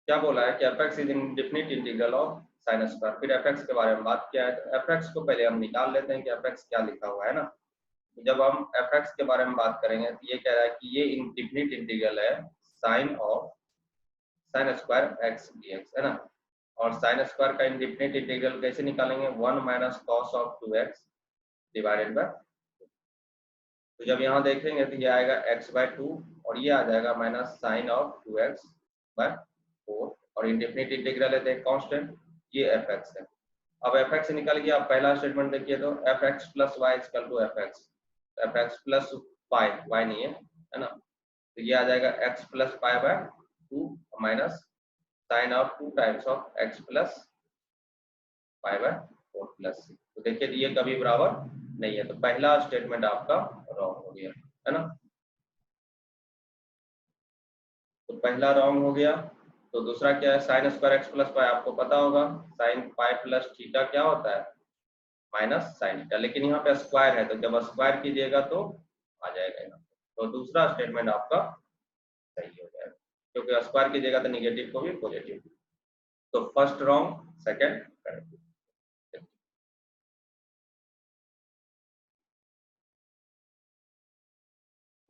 क्या बोला है कि F x is indefinite integral of sine square, फिर एफ एक्स के बारे में बात किया है, तो एफ एक्स को पहले हम निकाल लेते हैं कि एफ एक्स क्या लिखा हुआ है ना। तो जब हम एफ एक्स के बारे में बात करेंगे तो ये कह रहा है कि ये इंडेफिनिट इंटीग्रल है sine of sine square x dx, है ना। और साइन स्क्वायर का इंडेफिनिट इंटीग्रल कैसे निकालेंगे, 1 minus cos of 2x divided by, तो जब यहाँ देखेंगे तो ये आएगा x बाय 2, और ये आ जाएगा minus sine of 2x bye 4, और इंडेफिनिट इंटीग्रल है तो कांस्टेंट, ये एफ एक्स है। अब एफ एक्स निकल गया। अब पहला स्टेटमेंट देखिए तो f x plus y equal to f x plus pi, y नहीं है ना, तो ये आ जाएगा x plus pi by 2 minus sine of 2 times of x plus pi by 4 plus 6। तो देखिए ये कभी बराबर नहीं है, तो पहला स्टेटमेंट आपका रॉन्ग हो गया है ना, तो पहला रॉन्ग हो गया। तो दूसरा क्या है, साइन स्क्वायर एक्स प्लस पाई, आपको पता होगा साइन पाई प्लस थीटा क्या होता है, माइनस साइन थीटा, लेकिन यहाँ पे स्क्वायर है तो जब स्क्वायर कीजिएगा तो आ जाएगा यहाँ पे। तो दूसरा स्टेटमेंट आपका सही हो जाएगा, क्योंकि स्क्वायर कीजिएगा तो निगेटिव को भी पॉजिटिव। तो फर्स्ट रॉन्ग, सेकंड करेक्ट।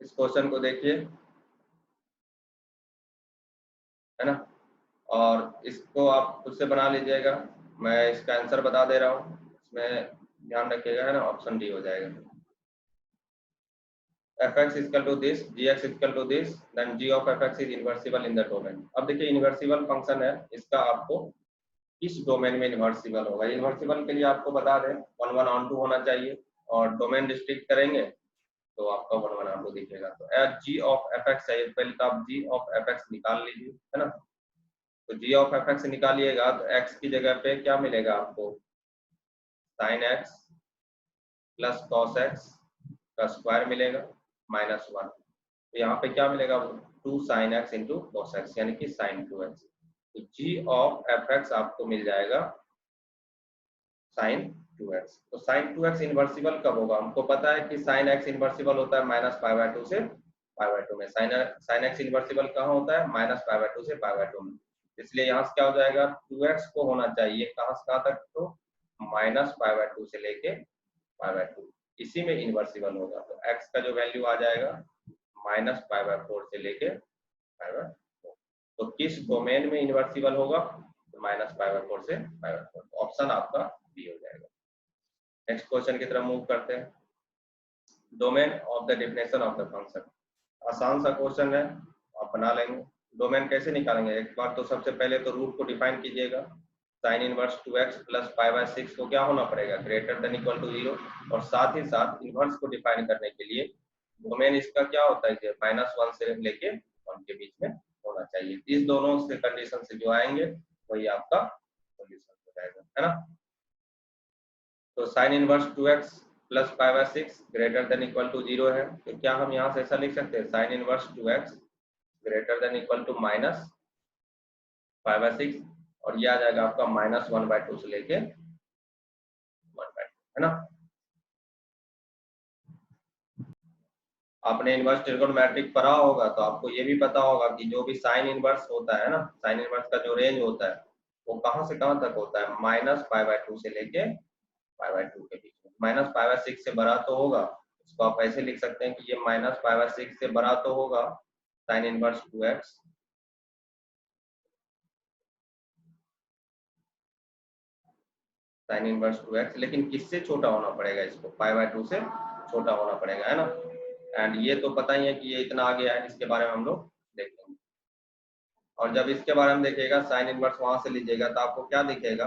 इस क्वेश्चन को देखिए, है ना, और इसको आप खुद से बना लीजिएगा, मैं इसका आंसर बता दे रहा हूँ, इसमें ध्यान रखिएगा, है ना, ऑप्शन डी हो जाएगा। fx is equal to this, gx is equal to this, then g of fx is inversible in the domain। अब देखिए इन्वर्सिबल फंक्शन है, इसका आपको किस डोमेन में इन्वर्सिबल होगा। इन्वर्सिबल के लिए आपको बता दें 1 1 on 2 होना चाहिए, और डोमेन रिस्ट्रिक्ट करेंगे तो आपका 1 1 on 2 दिखेगा। तो g of fx चाहिए, पहले तो आप g of fx निकाल लीजिए, है ना, तो g of fx निकालिएगा तो x की जगह पे क्या मिलेगा आपको, sin x plus cos x का स्क्वायर मिलेगा माइनस 1, तो यहाँ पे क्या मिलेगा 2 sin x into cos x, यानी कि sin 2x। तो g of fx आपको मिल जाएगा sin 2x। तो sin 2x इन्वर्सिबल कब होगा, हमको पता है कि sin x इन्वर्सिबल होता है माइनस पाई बाय 2 से पाई बाय 2 में। sin x इन्वर्सिबल कहाँ होता है, माइनस पाई बाय 2 से पाई बाय 2 में। इसलिए यहाँ से क्या हो जाएगा, 2x को होना चाहिए कहाँ से कहाँ तक, तो माइनस पाई बाय 2 से लेके पाई बाय 2, इसी में इन्वर्सिबल होगा। तो x का जो वैल्यू आ जाएगा माइनस पाई बाय 4 से लेके पाई बाय 4। तो किस डोमेन में इन्वर्सिबल होगा, तो माइनस पाई बाय 4 से पाई बाय 4। ऑप्शन आपका बी हो जाएगा। नेक्स्ट क्वेश्चन की तरफ मूव करते हैं। Domain of the definition of the function, आसान सा क्वेश्चन है, आप बना लेंगे। डोमेन कैसे निकालेंगे, एक बार तो सबसे पहले तो रूट को डिफाइन कीजिएगा। Sign inverse 2x plus pi by 6 को क्या होना पड़ेगा, ग्रेटर देन इक्वल टू 0, और साथ ही साथ इनवर्स को डिफाइन करने के लिए डोमेन इसका क्या होता है, -1 से लेके 1 के बीच में होना चाहिए। इस दोनों से कंडीशन से जो आएंगे वही आपका सोल्यूशन हो जाएगा, है ना। तो sine inverse 2x plus pi by 6 greater than equal to 0 है, तो क्या हम यहाँ से ऐसा लिख सकते हैं, sine inverse 2x greater than equal to minus pi by 6, और ये आ जाएगा आपका -1/2 से लेके 1/2, है ना। आपने इनवर्स ट्रिगोनोमेट्रिक पढ़ा होगा तो आपको ये भी पता होगा कि जो भी साइन इनवर्स होता है ना, साइन इनवर्स का जो रेंज होता है वो कहां से कहां तक होता है, -π/2 से लेके π/2 के बीच में। -π/6 से बड़ा तो होगा, इसको आप ऐसे लिख सकते हैं कि ये -π/6 से बड़ा तो होगा sign inverse 2x sign inverse 2x, लेकिन किससे छोटा होना पड़ेगा, इसको π/2 से छोटा होना पड़ेगा, है ना। एंड ये तो पता ही है कि ये इतना आ गया है, इसके बारे में हम लोग देखेंगे। और जब इसके बारे में देखिएगा साइन इनवर्स वहां से लीजिएगा तो आपको क्या दिखेगा,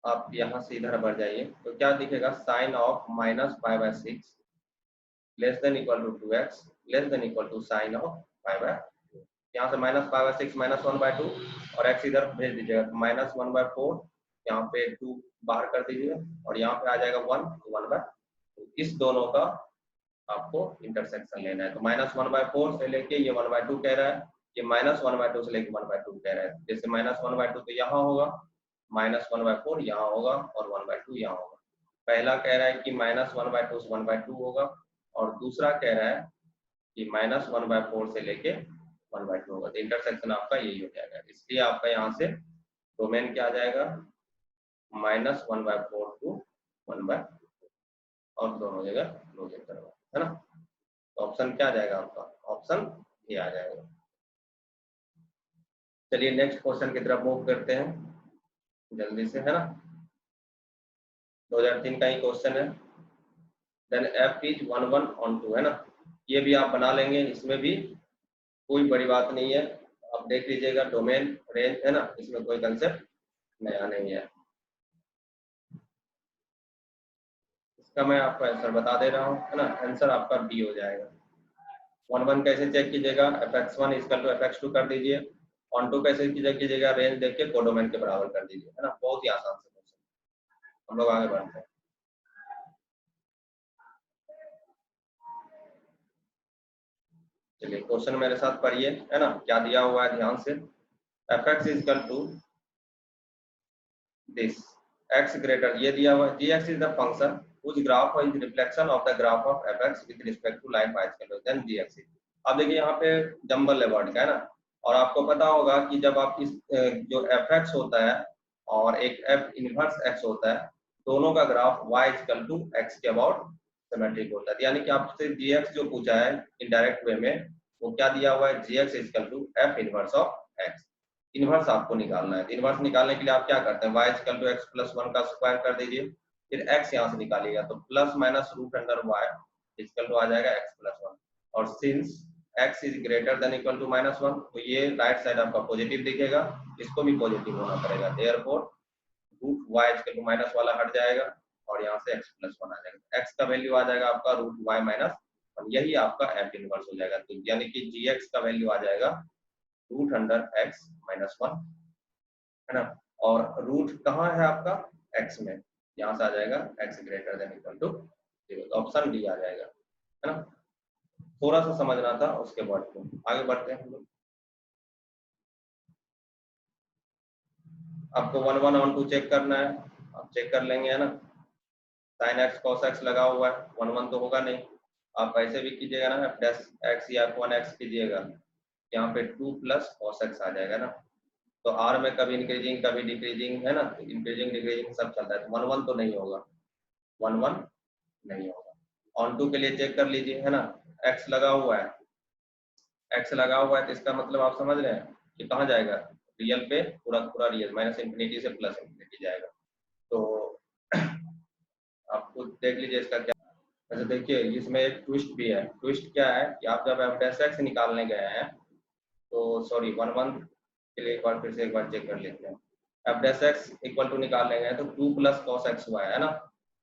आप यहाँ से इधर बढ़ जाइए तो क्या दिखेगा, sine of -π/6 less than equal to 2x less than equal to sine of π/2। यहाँ से -π/6 -1/2 और x इधर भेज दीजिएगा, -1/4, यहाँ पे 2 बाहर कर दीजिए और यहाँ पे आ जाएगा 1 1/2। इस दोनों का आपको इंटरसेक्शन लेना है। तो -1/4 से लेके ये 1/2 कह रहा है, ये -1/2 से लेके 1/2 कह रहा है। जैसे -1/2 तो यहाँ होगा, -1/4 यहाँ होगा और 1/2 यहाँ होगा। पहला कह रहा है कि -1/2 से 1/2 होगा, और दूसरा कह रहा है कि -1/4 से लेके 1/2 होगा। तो इंटरसेक्शन आपका यही हो जाएगा, इसलिए आपका यहाँ से डोमेन क्या आ जाएगा, -1/4 टू 1/2, और दोनों जगह क्लोजर करवा, है ना। तो ऑप्शन क्या आ जाएगा आपका, ऑप्शन ये आ जाएगा। चलिए नेक्स्ट क्वेश्चन की तरफ मूव करते हैं जल्दी से, है ना। 2003 का ही क्वेश्चन है। देन f इज 1 1 on 2, है ना। ये भी आप बना लेंगे, इसमें भी कोई बड़ी बात नहीं है। आप देख लीजिएगा डोमेन रेंज, है ना, इसमें कोई कंसेप्ट नया नहीं है। इसका मैं आपको आंसर बता दे रहा हूँ, है ना। आंसर आपका बी हो जाएगा। 1 कैसे चेक कीजिएगा, fx1 इक्वल टू fx2 कर दीजिए। ऑन टू कैसे कीजिएगा, रेंज देख के कोडोमेन के बराबर कर दीजिए, है ना। बहुत ही आसान से क्वेश्चन। हम लोग आगे बढ़ते हैं। चलिए क्वेश्चन मेरे साथ पढ़िए, है ना, क्या दिया हुआ है ध्यान से। fx equal to this x greater, ये दिया हुआ है gx is the function whose graph is reflection of the graph of fx with respect to line y equal to then gx। अब देखिए यहाँ पे जंबल है वर्ड का, है ना। और आपको पता होगा कि जब आप इस जो fx होता है और एक f इनवर्स x होता है, दोनों का graph y equal to x के अबाउट सिमेट्रिक होता है। यानी कि आपसे gx जो पूछा है इनडायरेक्ट वे में, वो क्या दिया हुआ है, gx equal to f inverse of x। Inverse आपको निकालना है। इनवर्स निकालने के लिए आप क्या करते हैं, y equal to x plus 1 का स्क्वायर कर दीजिए, फिर x यहाँ से निकालिएगा तो plus minus root under y equal to आ जाएगा x प्लस 1। और since x is greater than equal to minus 1, तो ये राइट साइड आपका पॉजिटिव दिखेगा, इसको भी पॉजिटिव होना पड़ेगा। Therefore root y equal to minus वाला हट जाएगा और यहाँ से x प्लस 1 आ जाएगा। x का वैल्यू आ जाएगा आपका रूट y माइनस 1, यही आपका f इनवर्स हो जाएगा। तो यानी कि gx का वैल्यू आ जाएगा रूट अंडर x माइनस 1, है ना। और रूट कहाँ है आपका, x में, यहाँ से आ जाएगा x greater than equal to 0, तो ऑप्शन डी आ जाएगा, है ना। थोड़ा सा समझना था उसके बाद को आगे बढ़ते हैं हम लोग। आपको 1 1 ऑन टू चेक करना है, आप चेक कर लेंगे, है ना। साइन एक्स कॉस एक्स लगा हुआ है, 1 1 तो होगा नहीं। आप ऐसे भी कीजिएगा ना, प्लस एक्स या 1x कीजिएगा, यहाँ पे 2 प्लस कॉस एक्स आ जाएगा ना। तो आर में कभी इंक्रीजिंग कभी डिक्रीजिंग, है ना, तो इंक्रीजिंग डिक्रीजिंग सब चलता है, तो 1 1 तो नहीं होगा, 1 1 नहीं होगा। ऑन टू के लिए चेक कर लीजिए, है ना। एक्स लगा हुआ है, एक्स लगा हुआ है, तो इसका मतलब आप समझ रहे हैं कि कहाँ जाएगा, रियल पे पूरा पूरा रियल, माइनस इंफिनिटी से प्लस इंफिनिटी जाएगा। तो आप खुद देख लीजिए इसका क्या। अच्छा देखिए इसमें एक ट्विस्ट भी है। ट्विस्ट क्या है कि आप जब f' निकालने गए हैं, तो सॉरी 1 1 के लिए एक बार फिर से एक बार चेक कर लेते हैं। f' इक्वल टू निकालने गए तो 2 प्लस कॉस एक्स हुआ है ना।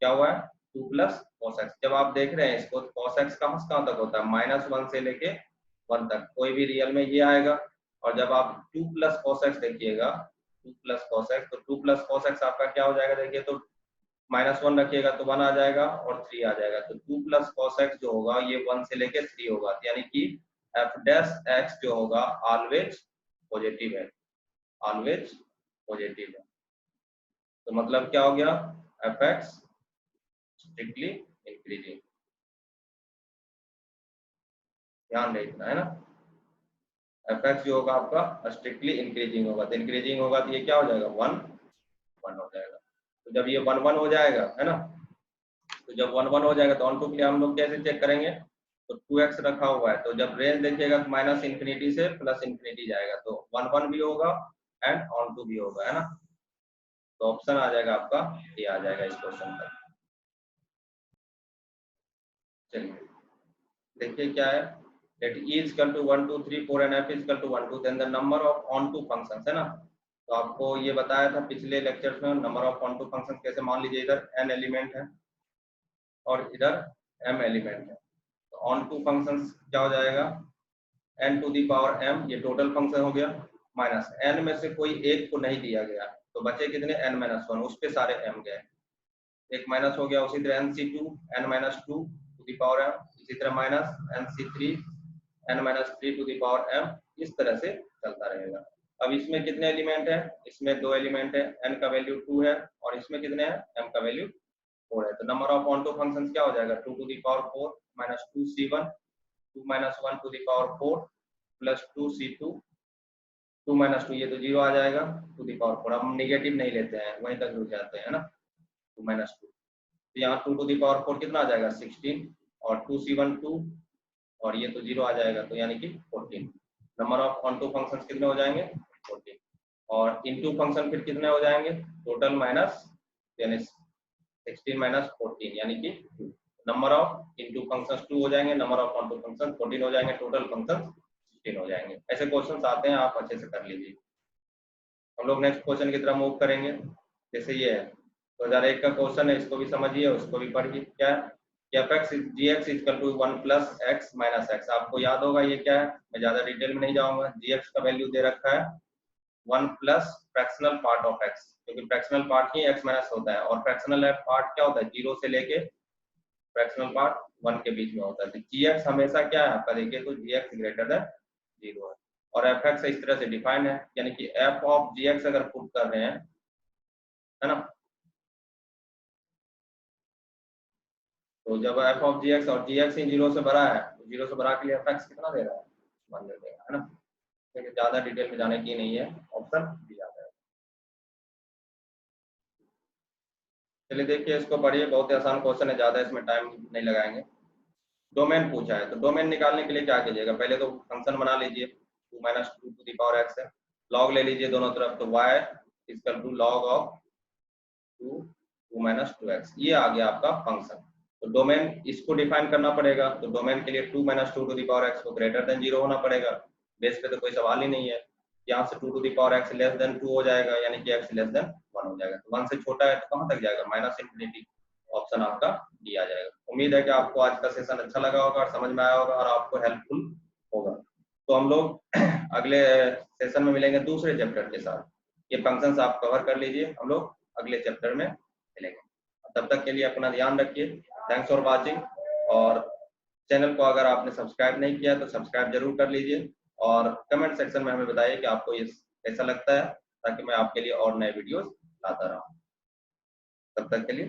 क्या हुआ है, 2 प्लस कॉस एक्स। जब आप देख रहे हैं इसको, कॉस एक्स कहाँ तक होता है, -1 से लेके 1 तक, कोई भी रियल में ये आएगा। और जब आप 2 प्लस कॉस एक्स देखिएगा, 2 प्लस कॉस एक्स, तो 2 प्लस कॉस एक्स आपका क्या हो जाएगा, देखिए तो -1 रखिएगा तो 1 आ जाएगा और 3 आ जाएगा। तो 2 प्लस कॉस एक्स जो होगा ये 1 से लेके 3 होगा, यानी कि f' जो होगा ऑलवेज पॉजिटिव है, ऑलवेज पॉजिटिव है। तो मतलब क्या हो गया, fx स्ट्रिक्टली इंक्रीजिंग, ध्यान रखना है ना। fx जो होगा आपका स्ट्रिक्टली इंक्रीजिंग होगा, तो इंक्रीजिंग होगा तो ये क्या हो जाएगा, 1 1 हो जाएगा। तो जब ये 1 1 हो जाएगा, है ना, तो जब 1 1 हो जाएगा तो ऑन टू के लिए हम लोग कैसे चेक करेंगे, तो 2x रखा हुआ है, तो जब रेंज देखिएगा तो माइनस इंफिनिटी से प्लस इंफिनिटी जाएगा, तो 1 1 भी होगा एंड ऑन टू भी होगा, है ना। तो ऑप्शन आ जाएगा आपका ये आ जाएगा इस क्वेश्चन का। चलिए देखिए क्या है, late e is equal to 1 2 3 4 and f is equal to 1 2, then the number of on to functions, है ना। तो आपको ये बताया था पिछले लेक्चर्स में, number of onto function कैसे, मान लीजिए इधर n एलिमेंट है और इधर m एलिमेंट है, तो ऑन टू फंक्शन क्या हो जाएगा, n to the power m, ये टोटल फंक्शन हो गया, माइनस n में से कोई एक को नहीं दिया गया, तो बचे कितने, n-1, उस पे सारे m गए, एक माइनस हो गया। उसी तरह nc2 n-2 to the power m, इसी तरह minus nc3 n-3 to the power m, इस तरह से चलता रहेगा। अब इसमें कितने एलिमेंट है, इसमें 2 एलिमेंट है, n का वैल्यू 2 है और इसमें कितने हैं, m का वैल्यू 4 है। तो number of onto function क्या हो जाएगा, 2 to the power 4 minus 2c1 2 minus 1 to the power 4 plus 2c2 2 minus 2, ये तो 0 आ जाएगा, टू दी पावर 4। हम नेगेटिव नहीं लेते हैं, वहीं तक रुक जाते हैं ना, 2 माइनस 2, तो यहाँ 2 टू दी पावर 4 कितना आ जाएगा, 16, और 2c1 2, और ये तो 0 आ जाएगा, तो यानी कि 14। Number of onto function कितने हो जाएंगे, 14, और इनटू फंक्शन फिर कितने हो जाएंगे, टोटल माइनस, यानी 16 माइनस 14 यानी कि 2। नंबर ऑफ इनटू फंक्शंस 2 हो जाएंगे, number of onto function 14 हो जाएंगे, टोटल फंक्शन 16 हो जाएंगे। ऐसे क्वेश्चंस आते हैं, आप अच्छे से कर लीजिए। हम लोग नेक्स्ट क्वेश्चन की तरफ मूव करेंगे। जैसे ये है, 2001 का क्वेश्चन है, इसको भी समझिए, उसको भी पढ़िए। क्या है कि fx g x equal to 1 plus x minus x. आपको याद होगा ये क्या है, मैं ज्यादा डिटेल में नहीं जाऊंगा। जी का वैल्यू दे रखा है 1 plus fractional part of x, क्योंकि फ्रैक्शनल पार्ट ही एक्स माइनस होता है, और फ्रैक्शनल पार्ट क्या होता है, 0 से लेके फ्रैक्शनल पार्ट 1 के बीच में होता है। तो जी हमेशा क्या है आपका, देखिए तो जी ग्रेटर देन 0 है, और एफ एक्स इस तरह से डिफाइन है, यानी कि एफ ऑफ जी अगर पुट कर रहे हैं, है ना, तो जब एफ ऑफ जी और जी ही 0 से बड़ा है, तो 0 से बड़ा के लिए एफ एक्स कितना दे रहा है, मान दे देगा, है ना। लेकिन ज्यादा डिटेल में जाने की नहीं है, ऑप्शन दी जाता है। चलिए देखिए, इसको पढ़िए, बहुत ही आसान क्वेश्चन है, ज्यादा इसमें टाइम नहीं लगाएंगे। डोमेन पूछा है, तो डोमेन निकालने के लिए क्या कीजिएगा, पहले तो फंक्शन बना लीजिए 2 minus 2 to the power x है, लॉग ले लीजिए दोनों तरफ, तो y equal to log of 2 minus 2x, ये आ गया आपका फंक्शन। तो डोमेन इसको डिफाइन करना पड़ेगा, तो डोमेन के लिए 2 minus 2 to the power x को ग्रेटर देन 0 होना पड़ेगा। बेस पे तो कोई सवाल ही नहीं है, यहाँ से 2 to the power x less than 2 हो जाएगा, यानी कि x लेस देन 1 हो जाएगा। तो 1 से छोटा है तो कहाँ तक जाएगा, माइनस इन्फिनिटी, ऑप्शन आपका डी आ जाएगा। उम्मीद है कि आपको आज का सेशन अच्छा लगा होगा और समझ में आया होगा और आपको हेल्पफुल होगा। तो हम लोग अगले सेशन में मिलेंगे दूसरे चैप्टर के साथ। ये फंक्शंस आप कवर कर लीजिए, हम लोग अगले चैप्टर में मिलेंगे। तब तक के लिए अपना ध्यान रखिए। थैंक्स फॉर वाचिंग, और चैनल को अगर आपने सब्सक्राइब नहीं किया तो सब्सक्राइब जरूर कर लीजिए, और कमेंट सेक्शन में हमें बताइए कि आपको ये कैसा लगता है, ताकि मैं आपके लिए और नए वीडियोस लाता रहूं। तब तक के लिए